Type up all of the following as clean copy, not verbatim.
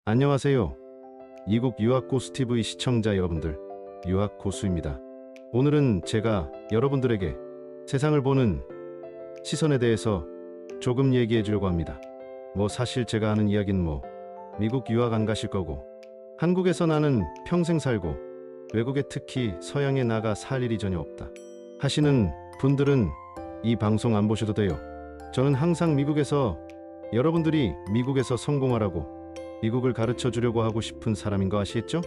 안녕하세요. 이국 유학고수 TV 시청자 여러분들, 유학고수입니다. 오늘은 제가 여러분들에게 세상을 보는 시선에 대해서 조금 얘기해 주려고 합니다. 사실 제가 하는 이야기는 미국 유학 안 가실 거고, 한국에서 나는 평생 살고 외국에 특히 서양에 나가 살 일이 전혀 없다 하시는 분들은 이 방송 안 보셔도 돼요. 저는 항상 미국에서 여러분들이 미국에서 성공하라고 미국을 가르쳐 주려고 하고 싶은 사람인 거 아시겠죠?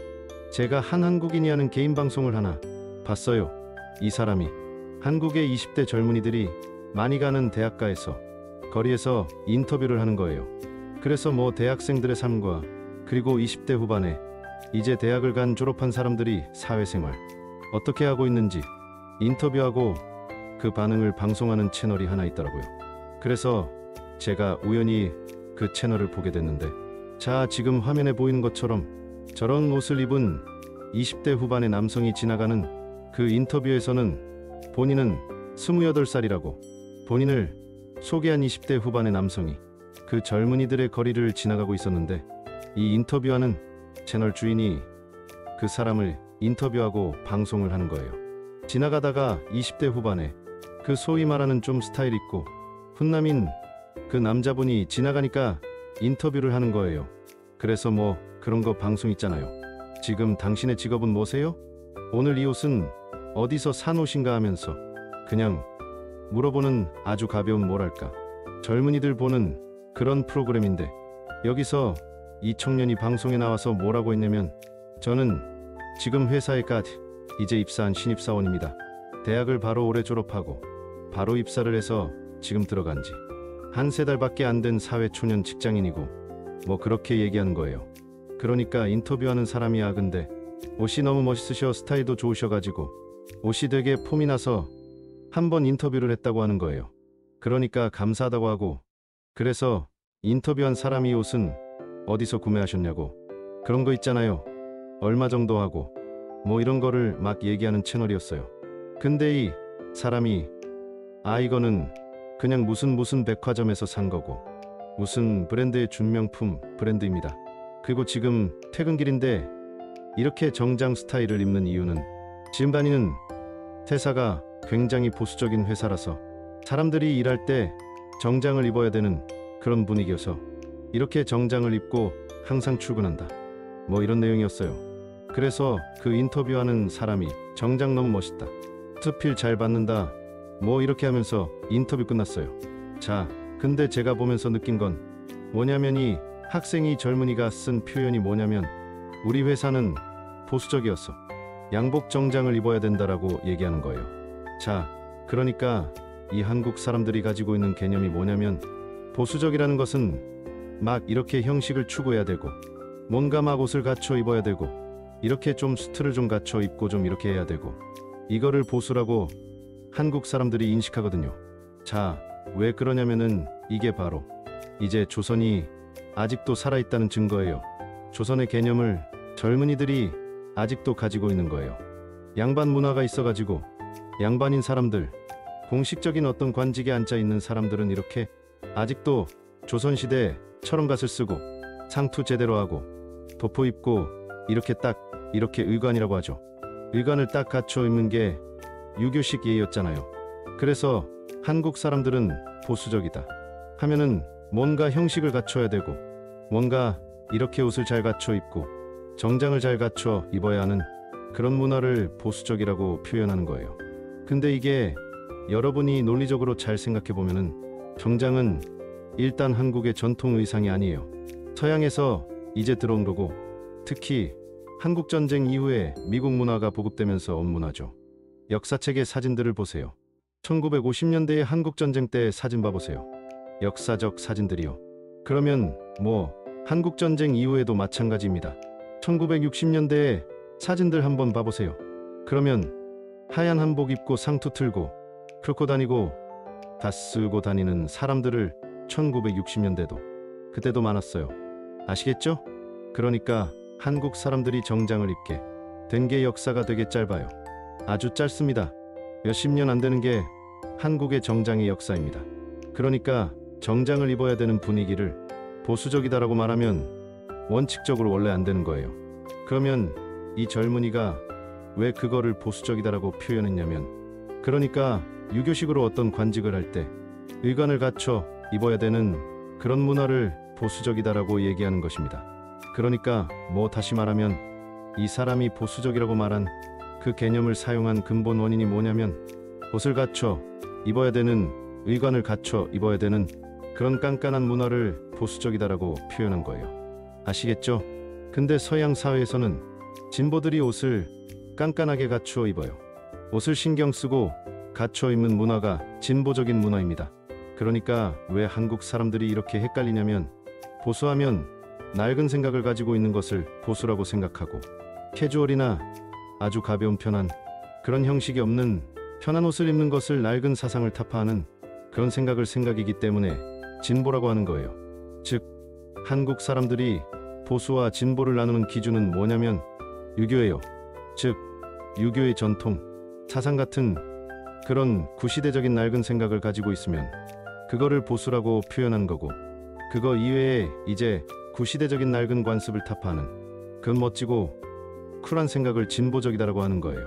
제가 한 한국인이 하는 개인 방송을 하나 봤어요. 이 사람이 한국의 20대 젊은이들이 많이 가는 대학가에서 거리에서 인터뷰를 하는 거예요. 그래서 대학생들의 삶과 그리고 20대 후반에 이제 대학을 졸업한 사람들이 사회생활 어떻게 하고 있는지 인터뷰하고 그 반응을 방송하는 채널이 하나 있더라고요. 그래서 제가 우연히 그 채널을 보게 됐는데, 자, 지금 화면에 보이는 것처럼 저런 옷을 입은 20대 후반의 남성이 지나가는 그 인터뷰에서는 본인은 28살이라고 본인을 소개한 20대 후반의 남성이 그 젊은이들의 거리를 지나가고 있었는데, 이 인터뷰하는 채널 주인이 그 사람을 인터뷰하고 방송을 하는 거예요. 지나가다가 20대 후반에 그 소위 말하는 좀 스타일 있고 훈남인 그 남자분이 지나가니까 인터뷰를 하는 거예요. 그래서 그런 거 방송 있잖아요. 지금 당신의 직업은 뭐세요? 오늘 이 옷은 어디서 산 옷인가 하면서 그냥 물어보는 아주 가벼운 뭐랄까 젊은이들 보는 그런 프로그램인데, 여기서 이 청년이 방송에 나와서 뭐라고 했냐면, 저는 지금 회사에 이제 입사한 신입사원입니다. 대학을 바로 올해 졸업하고 바로 입사를 해서 지금 들어간 지 한 세 달밖에 안 된 사회초년 직장인이고 그렇게 얘기하는 거예요. 그러니까 인터뷰하는 사람이야, 근데 옷이 너무 멋있으셔, 스타일도 좋으셔가지고 옷이 되게 폼이 나서 한번 인터뷰를 했다고 하는 거예요. 그러니까 감사하다고 하고, 그래서 인터뷰한 사람이 옷은 어디서 구매하셨냐고 그런 거 있잖아요. 얼마 정도 하고 이런 거를 막 얘기하는 채널이었어요. 근데 이 사람이 이거는 그냥 무슨 백화점에서 산 거고 무슨 브랜드의 준명품 브랜드입니다. 그리고 지금 퇴근길인데 이렇게 정장 스타일을 입는 이유는 지금 다니는 회사가 굉장히 보수적인 회사라서 사람들이 일할 때 정장을 입어야 되는 그런 분위기여서 이렇게 정장을 입고 항상 출근한다, 이런 내용이었어요. 그래서 그 인터뷰하는 사람이 정장 너무 멋있다, 스필 잘 받는다, 이렇게 하면서 인터뷰 끝났어요. 자, 근데 제가 보면서 느낀 건 뭐냐면, 이 학생이 젊은이가 쓴 표현이 뭐냐면, 우리 회사는 보수적이었어, 양복 정장을 입어야 된다라고 얘기하는 거예요. 자, 그러니까 이 한국 사람들이 가지고 있는 개념이 뭐냐면, 보수적이라는 것은 막 이렇게 형식을 추구해야 되고 뭔가 막 옷을 갖춰 입어야 되고 이렇게 좀 수트를 좀 갖춰 입고 좀 이렇게 해야 되고, 이거를 보수라고 한국 사람들이 인식하거든요. 자, 왜 그러냐면은 이게 바로 이제 조선이 아직도 살아있다는 증거예요. 조선의 개념을 젊은이들이 아직도 가지고 있는 거예요. 양반 문화가 있어가지고 양반인 사람들, 공식적인 어떤 관직에 앉아 있는 사람들은 이렇게 아직도 조선시대에 철원갓을 쓰고 상투 제대로 하고 도포 입고 이렇게 의관이라고 하죠. 의관을 딱 갖춰 입는 게 유교식 예의였잖아요. 그래서 한국 사람들은 보수적이다 하면은 뭔가 형식을 갖춰야 되고 뭔가 이렇게 옷을 잘 갖춰 입고 정장을 잘 갖춰 입어야 하는 그런 문화를 보수적이라고 표현하는 거예요. 근데 이게 여러분이 논리적으로 잘 생각해 보면은 정장은 일단 한국의 전통 의상이 아니에요. 서양에서 이제 들어온 거고, 특히 한국전쟁 이후에 미국 문화가 보급되면서 온 문화죠. 역사책의 사진들을 보세요. 1950년대의 한국전쟁 때 사진 봐보세요. 역사적 사진들이요. 그러면 한국전쟁 이후에도 마찬가지입니다. 1960년대의 사진들 한번 봐보세요. 그러면 하얀 한복 입고 상투 틀고 그렇고 다니고 다 쓰고 다니는 사람들을 1960년대도 그때도 많았어요. 아시겠죠? 그러니까 한국 사람들이 정장을 입게 된 게 역사가 되게 짧아요. 아주 짧습니다. 몇십 년 안 되는 게 한국의 정장의 역사입니다. 그러니까 정장을 입어야 되는 분위기를 보수적이다라고 말하면 원칙적으로 원래 안 되는 거예요. 그러면 이 젊은이가 왜 그거를 보수적이다라고 표현했냐면, 그러니까 유교식으로 어떤 관직을 할 때 의관을 갖춰 입어야 되는 그런 문화를 보수적이다라고 얘기하는 것입니다. 그러니까 다시 말하면 이 사람이 보수적이라고 말한 그 개념을 사용한 근본 원인이 뭐냐면, 옷을 갖춰 입어야 되는, 의관을 갖춰 입어야 되는 그런 깐깐한 문화를 보수적이다라고 표현한 거예요. 아시겠죠? 근데 서양 사회에서는 진보들이 옷을 깐깐하게 갖추어 입어요. 옷을 신경 쓰고 갖춰 입는 문화가 진보적인 문화입니다. 그러니까 왜 한국 사람들이 이렇게 헷갈리냐면, 보수하면 낡은 생각을 가지고 있는 것을 보수라고 생각하고, 캐주얼이나 아주 가벼운 편한 그런 형식이 없는 편한 옷을 입는 것을 낡은 사상을 타파하는 그런 생각이기 때문에 진보라고 하는 거예요. 즉, 한국 사람들이 보수와 진보를 나누는 기준은 뭐냐면 유교예요. 즉, 유교의 전통, 사상 같은 그런 구시대적인 낡은 생각을 가지고 있으면 그거를 보수라고 표현한 거고, 그거 이외에 이제 구시대적인 낡은 관습을 타파하는 그런 멋지고 쿨한 생각을 진보적이다라고 하는 거예요.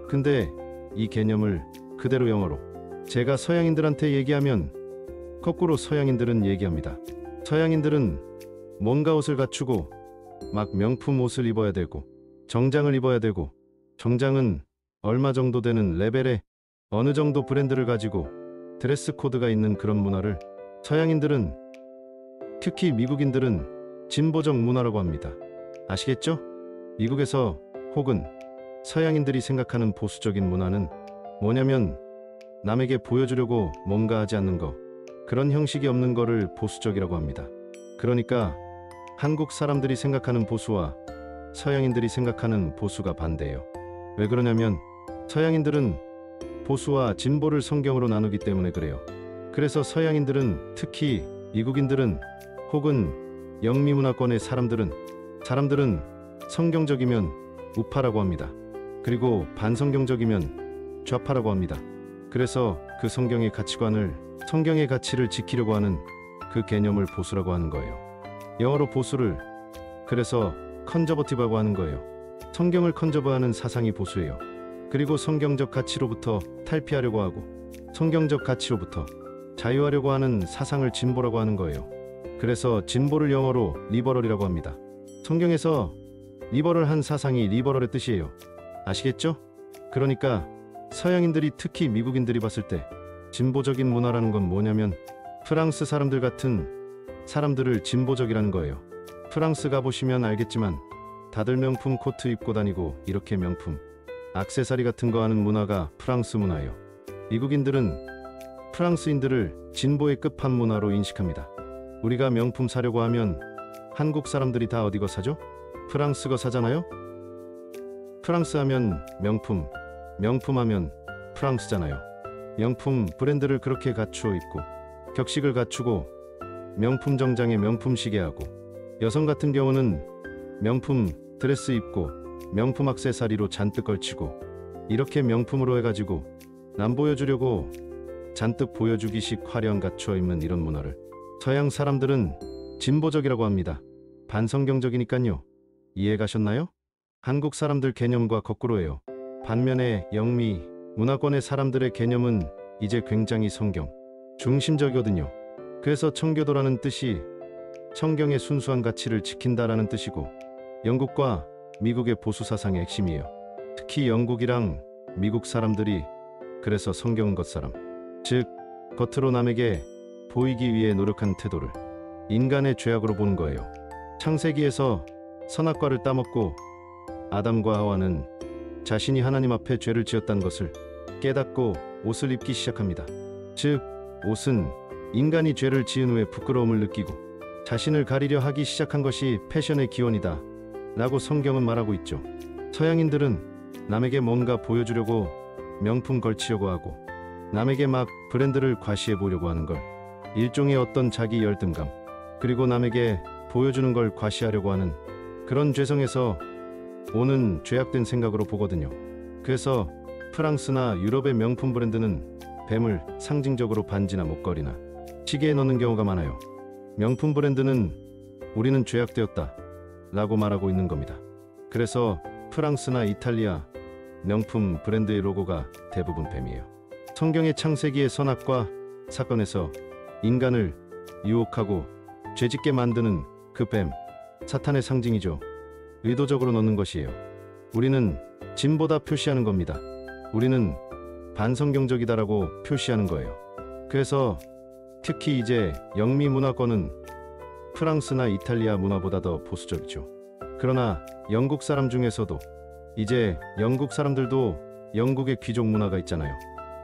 근데 이 개념을 그대로 영어로 제가 서양인들한테 얘기하면 거꾸로 서양인들은 얘기합니다. 서양인들은 뭔가 옷을 갖추고 막 명품 옷을 입어야 되고 정장을 입어야 되고, 정장은 얼마 정도 되는 레벨의 어느 정도 브랜드를 가지고 드레스 코드가 있는 그런 문화를 서양인들은, 특히 미국인들은 진보적 문화라고 합니다. 아시겠죠? 미국에서 혹은 서양인들이 생각하는 보수적인 문화는 뭐냐면 남에게 보여주려고 뭔가 하지 않는 거, 그런 형식이 없는 거를 보수적이라고 합니다. 그러니까 한국 사람들이 생각하는 보수와 서양인들이 생각하는 보수가 반대예요. 왜 그러냐면 서양인들은 보수와 진보를 성경으로 나누기 때문에 그래요. 그래서 서양인들은, 특히 미국인들은 혹은 영미문화권의 사람들은 성경적이면 우파라고 합니다. 그리고 반성경적이면 좌파라고 합니다. 그래서 그 성경의 가치관을, 성경의 가치를 지키려고 하는 그 개념을 보수라고 하는 거예요. 영어로 보수를 그래서 컨저버티브라고 하는 거예요. 성경을 컨저버하는 사상이 보수예요. 그리고 성경적 가치로부터 탈피하려고 하고 성경적 가치로부터 자유하려고 하는 사상을 진보라고 하는 거예요. 그래서 진보를 영어로 리버럴이라고 합니다. 성경에서 리버럴한 사상이 리버럴의 뜻이에요. 아시겠죠? 그러니까 서양인들이, 특히 미국인들이 봤을 때 진보적인 문화라는 건 뭐냐면 프랑스 사람들 같은 사람들을 진보적이라는 거예요. 프랑스 가보시면 알겠지만 다들 명품 코트 입고 다니고 이렇게 명품 액세서리 같은 거 하는 문화가 프랑스 문화예요. 미국인들은 프랑스인들을 진보의 끝판문화로 인식합니다. 우리가 명품 사려고 하면 한국 사람들이 다 어디 거 사죠? 프랑스 거 사잖아요? 프랑스 하면 명품, 명품 하면 프랑스잖아요. 명품 브랜드를 그렇게 갖추어 입고 격식을 갖추고 명품 정장에 명품 시계하고, 여성 같은 경우는 명품 드레스 입고 명품 액세서리로 잔뜩 걸치고 이렇게 명품으로 해가지고 남 보여주려고 잔뜩 보여주기식 화려한 갖추어 입는 이런 문화를 서양 사람들은 진보적이라고 합니다. 반성경적이니까요. 이해 가셨나요? 한국 사람들 개념과 거꾸로예요. 반면에 영미 문화권의 사람들의 개념은 이제 굉장히 성경 중심적이거든요. 그래서 청교도라는 뜻이 성경의 순수한 가치를 지킨다라는 뜻이고, 영국과 미국의 보수 사상의 핵심이에요. 특히 영국이랑 미국 사람들이 그래서 성경은 겉사람, 즉 겉으로 남에게 보이기 위해 노력한 태도를 인간의 죄악으로 보는 거예요. 창세기에서 선악과를 따먹고 아담과 하와는 자신이 하나님 앞에 죄를 지었다는 것을 깨닫고 옷을 입기 시작합니다. 즉 옷은 인간이 죄를 지은 후에 부끄러움을 느끼고 자신을 가리려 하기 시작한 것이 패션의 기원이다 라고 성경은 말하고 있죠. 서양인들은 남에게 뭔가 보여주려고 명품 걸치려고 하고 남에게 막 브랜드를 과시해 보려고 하는 걸 일종의 어떤 자기 열등감, 그리고 남에게 보여주는 걸 과시하려고 하는 그런 죄성에서 오는 죄악된 생각으로 보거든요. 그래서 프랑스나 유럽의 명품 브랜드는 뱀을 상징적으로 반지나 목걸이나 시계에 넣는 경우가 많아요. 명품 브랜드는 우리는 죄악되었다 라고 말하고 있는 겁니다. 그래서 프랑스나 이탈리아 명품 브랜드의 로고가 대부분 뱀이에요. 성경의 창세기의 선악과 사건에서 인간을 유혹하고 죄짓게 만드는 그 뱀, 사탄의 상징이죠. 의도적으로 넣는 것이에요. 우리는 진보다 표시하는 겁니다. 우리는 반성경적이다라고 표시하는 거예요. 그래서 특히 이제 영미 문화권은 프랑스나 이탈리아 문화보다 더 보수적이죠. 그러나 영국 사람 중에서도 이제 영국 사람들도 영국의 귀족 문화가 있잖아요.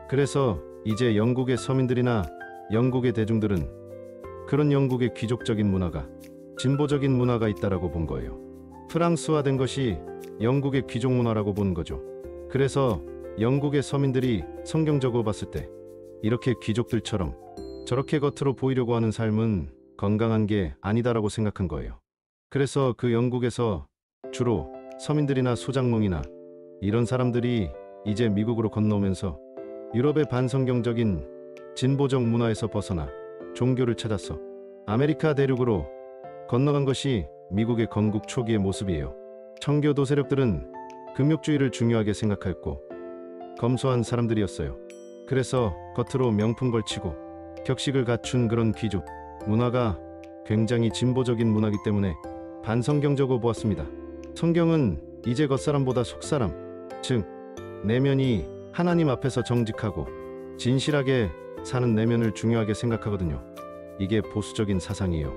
그래서 이제 영국의 서민들이나 영국의 대중들은 그런 영국의 귀족적인 문화가 진보적인 문화가 있다라고 본 거예요. 프랑스화된 것이 영국의 귀족 문화라고 보는 거죠. 그래서 영국의 서민들이 성경적으로 봤을 때 이렇게 귀족들처럼 저렇게 겉으로 보이려고 하는 삶은 건강한 게 아니다라고 생각한 거예요. 그래서 그 영국에서 주로 서민들이나 소장농이나 이런 사람들이 이제 미국으로 건너오면서 유럽의 반성경적인 진보적 문화에서 벗어나 종교를 찾아서 아메리카 대륙으로 건너간 것이 미국의 건국 초기의 모습이에요. 청교도 세력들은 금욕주의를 중요하게 생각했고 검소한 사람들이었어요. 그래서 겉으로 명품 걸치고 격식을 갖춘 그런 귀족 문화가 굉장히 진보적인 문화이기 때문에 반성경적으로 보았습니다. 성경은 이제 겉사람보다 속사람, 즉 내면이 하나님 앞에서 정직하고 진실하게 사는 내면을 중요하게 생각하거든요. 이게 보수적인 사상이에요.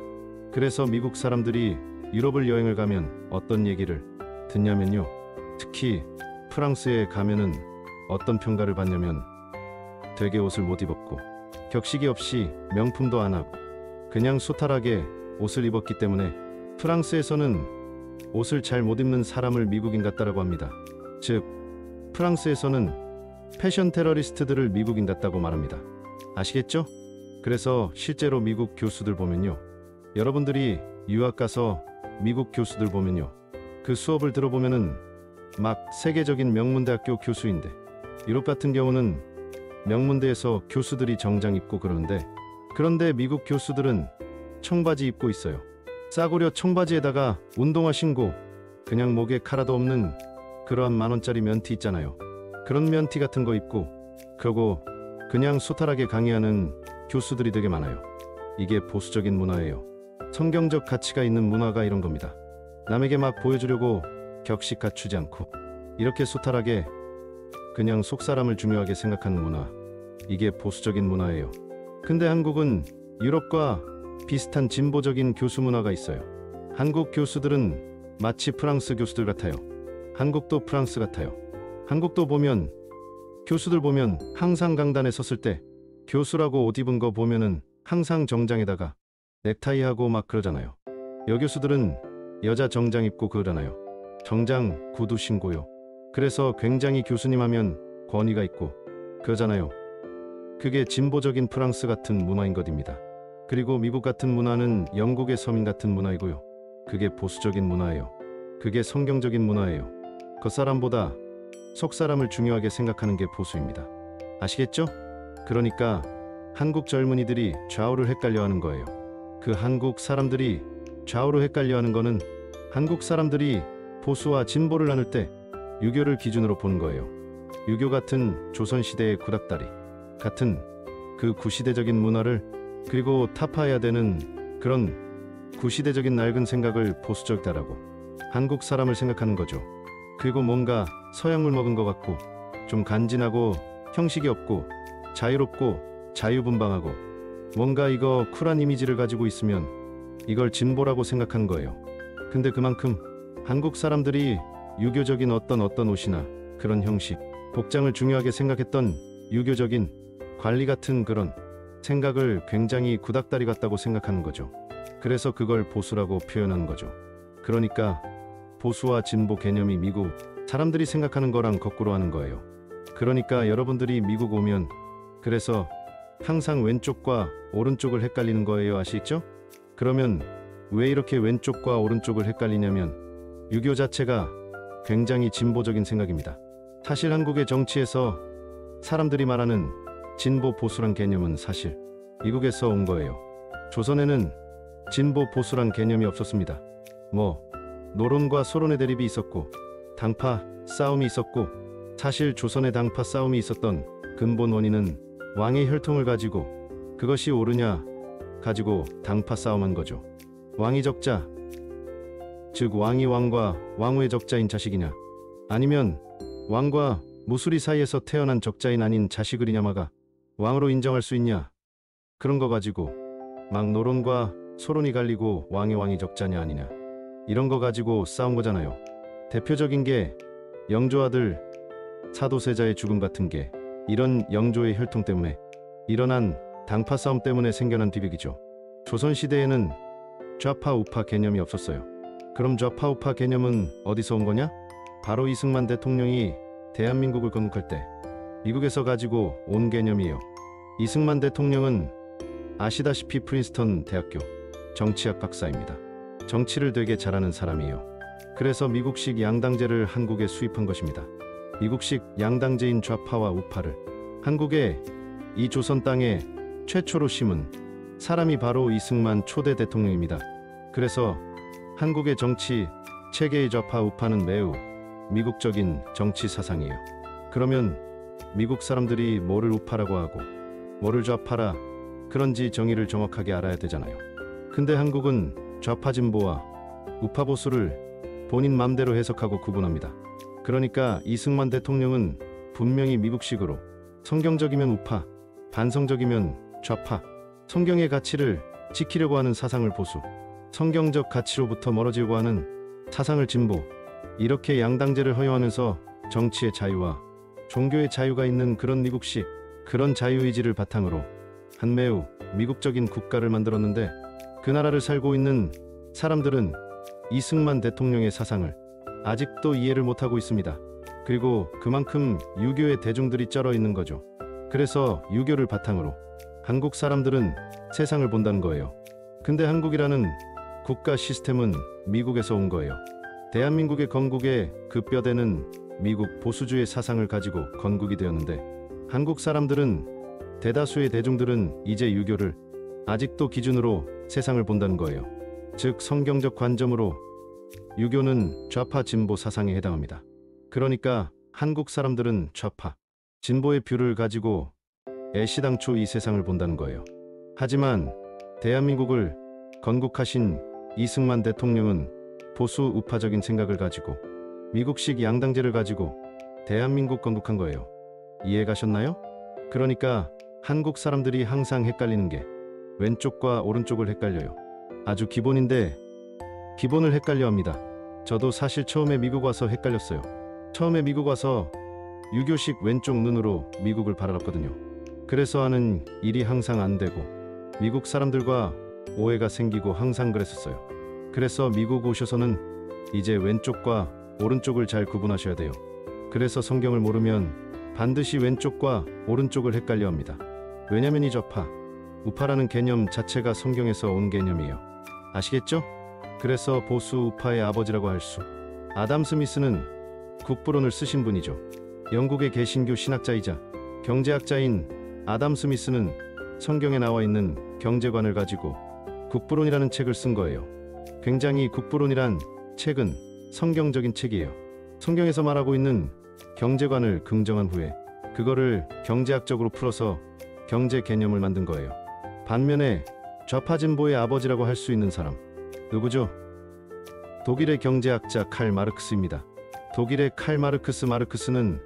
그래서 미국 사람들이 유럽을 여행을 가면 어떤 얘기를 듣냐면요. 특히 프랑스에 가면은 어떤 평가를 받냐면 되게 옷을 못 입었고 격식이 없이 명품도 안 하고 그냥 소탈하게 옷을 입었기 때문에 프랑스에서는 옷을 잘 못 입는 사람을 미국인 같다라고 합니다. 즉 프랑스에서는 패션 테러리스트들을 미국인 같다고 말합니다. 아시겠죠? 그래서 실제로 미국 교수들 보면요. 여러분들이 유학 가서 미국 교수들 보면요. 그 수업을 들어보면은 막 세계적인 명문대학교 교수인데 유럽 같은 경우는 명문대에서 교수들이 정장 입고 그런데 미국 교수들은 청바지 입고 있어요. 싸구려 청바지에다가 운동화 신고 그냥 목에 카라도 없는 그러한 만원짜리 면티 있잖아요. 그런 면티 같은 거 입고 그러고 그냥 소탈하게 강의하는 교수들이 되게 많아요. 이게 보수적인 문화예요. 성경적 가치가 있는 문화가 이런 겁니다. 남에게 막 보여주려고 격식 갖추지 않고 이렇게 소탈하게 그냥 속사람을 중요하게 생각하는 문화. 이게 보수적인 문화예요. 근데 한국은 유럽과 비슷한 진보적인 교수 문화가 있어요. 한국 교수들은 마치 프랑스 교수들 같아요. 한국도 프랑스 같아요. 한국도 보면 교수들 보면 항상 강단에 섰을 때 교수라고 옷 입은 거 보면은 항상 정장에다가 넥타이하고 막 그러잖아요. 여교수들은 여자 정장 입고 그러잖아요. 정장 구두 신고요. 그래서 굉장히 교수님 하면 권위가 있고 그러잖아요. 그게 진보적인 프랑스 같은 문화인 것입니다. 그리고 미국 같은 문화는 영국의 서민 같은 문화이고요. 그게 보수적인 문화예요. 그게 성경적인 문화예요. 겉사람보다 속사람을 중요하게 생각하는 게 보수입니다. 아시겠죠? 그러니까 한국 젊은이들이 좌우를 헷갈려하는 거예요. 그 한국 사람들이 좌우로 헷갈려하는 거는 한국 사람들이 보수와 진보를 나눌 때 유교를 기준으로 보는 거예요. 유교 같은 조선시대의 구닥다리 같은 그 구시대적인 문화를 그리고 타파해야 되는 그런 구시대적인 낡은 생각을 보수적이다라고 한국 사람을 생각하는 거죠. 그리고 뭔가 서양물 먹은 것 같고 좀 간지나고 형식이 없고 자유롭고 자유분방하고 뭔가 이거 쿨한 이미지를 가지고 있으면 이걸 진보라고 생각하는 거예요. 근데 그만큼 한국 사람들이 유교적인 어떤 옷이나 그런 형식, 복장을 중요하게 생각했던 유교적인 관리 같은 그런 생각을 굉장히 구닥다리 같다고 생각하는 거죠. 그래서 그걸 보수라고 표현하는 거죠. 그러니까 보수와 진보 개념이 미국 사람들이 생각하는 거랑 거꾸로 하는 거예요. 그러니까 여러분들이 미국 오면 그래서 항상 왼쪽과 오른쪽을 헷갈리는 거예요. 아시죠? 그러면 왜 이렇게 왼쪽과 오른쪽을 헷갈리냐면 유교 자체가 굉장히 진보적인 생각입니다. 사실 한국의 정치에서 사람들이 말하는 진보 보수란 개념은 사실 미국에서 온 거예요. 조선에는 진보 보수란 개념이 없었습니다. 노론과 소론의 대립이 있었고 당파 싸움이 있었고, 사실 조선의 당파 싸움이 있었던 근본 원인은 왕의 혈통을 가지고 그것이 옳으냐 가지고 당파 싸움한 거죠. 왕이 적자, 즉 왕이 왕과 왕후의 적자인 자식이냐, 아니면 왕과 무수리 사이에서 태어난 적자인 아닌 자식을이냐마가 왕으로 인정할 수 있냐, 그런 거 가지고 막 노론과 소론이 갈리고 왕이 적자냐 아니냐, 이런 거 가지고 싸운 거잖아요. 대표적인 게 영조 아들 사도세자의 죽음 같은 게 이런 영조의 혈통 때문에 일어난 당파 싸움 때문에 생겨난 비극이죠. 조선시대에는 좌파 우파 개념이 없었어요. 그럼 좌파 우파 개념은 어디서 온 거냐? 바로 이승만 대통령이 대한민국을 건국할 때 미국에서 가지고 온 개념이에요. 이승만 대통령은 아시다시피 프린스턴 대학교 정치학 박사입니다. 정치를 되게 잘하는 사람이에요. 그래서 미국식 양당제를 한국에 수입한 것입니다. 미국식 양당제인 좌파와 우파를 한국에, 이 조선 땅에 최초로 심은 사람이 바로 이승만 초대 대통령입니다. 그래서 한국의 정치 체계의 좌파 우파는 매우 미국적인 정치 사상이에요. 그러면 미국 사람들이 뭐를 우파라고 하고 뭐를 좌파라 그런지 정의를 정확하게 알아야 되잖아요. 근데 한국은 좌파 진보와 우파 보수를 본인 맘대로 해석하고 구분합니다. 그러니까 이승만 대통령은 분명히 미국식으로 성경적이면 우파, 반성적이면 좌파, 성경의 가치를 지키려고 하는 사상을 보수, 성경적 가치로부터 멀어지려고 하는 사상을 진보, 이렇게 양당제를 허용하면서 정치의 자유와 종교의 자유가 있는 그런 미국식, 그런 자유의지를 바탕으로 한 매우 미국적인 국가를 만들었는데, 그 나라를 살고 있는 사람들은 이승만 대통령의 사상을 아직도 이해를 못하고 있습니다. 그리고 그만큼 유교의 대중들이 쩔어 있는 거죠. 그래서 유교를 바탕으로 한국 사람들은 세상을 본다는 거예요. 근데 한국이라는 국가 시스템은 미국에서 온 거예요. 대한민국의 건국의 그 뼈대는 미국 보수주의 사상을 가지고 건국이 되었는데, 한국 사람들은, 대다수의 대중들은 이제 유교를 아직도 기준으로 세상을 본다는 거예요. 즉 성경적 관점으로 유교는 좌파 진보 사상에 해당합니다. 그러니까 한국 사람들은 좌파 진보의 뷰를 가지고 애시당초 이 세상을 본다는 거예요. 하지만 대한민국을 건국하신 이승만 대통령은 보수 우파적인 생각을 가지고 미국식 양당제를 가지고 대한민국 건국한 거예요. 이해 가셨나요? 그러니까 한국 사람들이 항상 헷갈리는 게 왼쪽과 오른쪽을 헷갈려요. 아주 기본인데 기본을 헷갈려 합니다. 저도 사실 처음에 미국 와서 헷갈렸어요. 처음에 미국 와서 유교식 왼쪽 눈으로 미국을 바라봤거든요. 그래서 하는 일이 항상 안 되고 미국 사람들과 오해가 생기고 항상 그랬었어요. 그래서 미국 오셔서는 이제 왼쪽과 오른쪽을 잘 구분하셔야 돼요. 그래서 성경을 모르면 반드시 왼쪽과 오른쪽을 헷갈려 합니다. 왜냐면 이 좌파, 우파라는 개념 자체가 성경에서 온 개념이에요. 아시겠죠? 그래서 보수 우파의 아버지라고 할 수, 아담 스미스는 국부론을 쓰신 분이죠. 영국의 개신교 신학자이자 경제학자인 아담 스미스는 성경에 나와 있는 경제관을 가지고 국부론이라는 책을 쓴 거예요. 굉장히 국부론이란 책은 성경적인 책이에요. 성경에서 말하고 있는 경제관을 긍정한 후에 그거를 경제학적으로 풀어서 경제 개념을 만든 거예요. 반면에 좌파 진보의 아버지라고 할 수 있는 사람, 누구죠? 독일의 경제학자 칼 마르크스입니다. 독일의 칼 마르크스는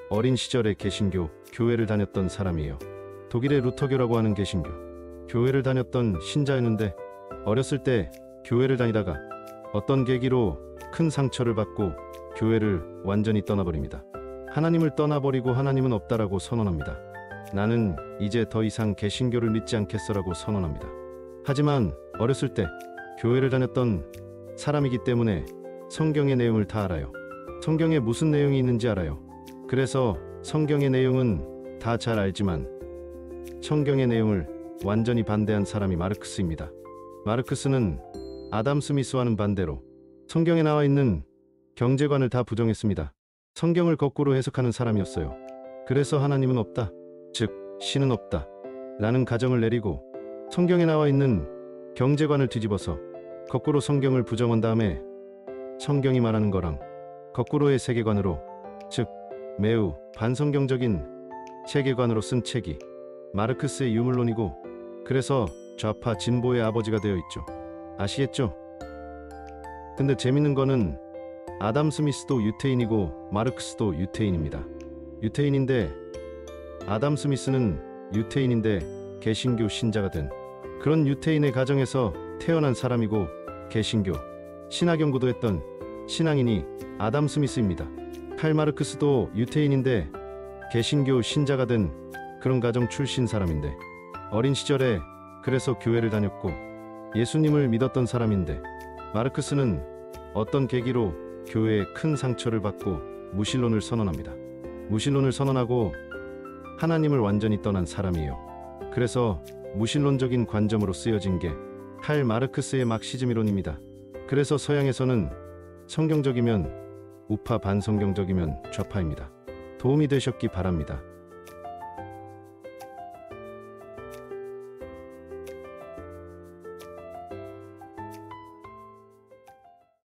어린 시절에 개신교 교회를 다녔던 사람이에요. 독일의 루터교라고 하는 개신교 교회를 다녔던 신자였는데, 어렸을 때 교회를 다니다가 어떤 계기로 큰 상처를 받고 교회를 완전히 떠나버립니다. 하나님을 떠나버리고 하나님은 없다라고 선언합니다. 나는 이제 더 이상 개신교를 믿지 않겠어라고 선언합니다. 하지만 어렸을 때 교회를 다녔던 사람이기 때문에 성경의 내용을 다 알아요. 성경에 무슨 내용이 있는지 알아요. 그래서 성경의 내용은 다 잘 알지만 성경의 내용을 완전히 반대한 사람이 마르크스입니다. 마르크스는 아담 스미스와는 반대로 성경에 나와 있는 경제관을 다 부정했습니다. 성경을 거꾸로 해석하는 사람이었어요. 그래서 하나님은 없다, 즉 신은 없다 라는 가정을 내리고 성경에 나와 있는 경제관을 뒤집어서 거꾸로 성경을 부정한 다음에 성경이 말하는 거랑 거꾸로의 세계관으로, 즉 매우 반성경적인 세계관으로 쓴 책이 마르크스의 유물론이고, 그래서 좌파 진보의 아버지가 되어 있죠. 아시겠죠? 근데 재밌는 거는 아담 스미스도 유태인이고 마르크스도 유태인입니다. 유태인인데, 아담 스미스는 유태인인데 개신교 신자가 된 그런 유태인의 가정에서 태어난 사람이고, 개신교 신학 연구도 했던 신앙인이 아담 스미스입니다. 칼 마르크스도 유태인인데 개신교 신자가 된 그런 가정 출신 사람인데, 어린 시절에 그래서 교회를 다녔고 예수님을 믿었던 사람인데, 마르크스는 어떤 계기로 교회에 큰 상처를 받고 무신론을 선언합니다. 무신론을 선언하고 하나님을 완전히 떠난 사람이에요. 그래서 무신론적인 관점으로 쓰여진 게 칼 마르크스의 막시즘 이론입니다. 그래서 서양에서는 성경적이면 우파, 반성경적이면 좌파입니다. 도움이 되셨기 바랍니다.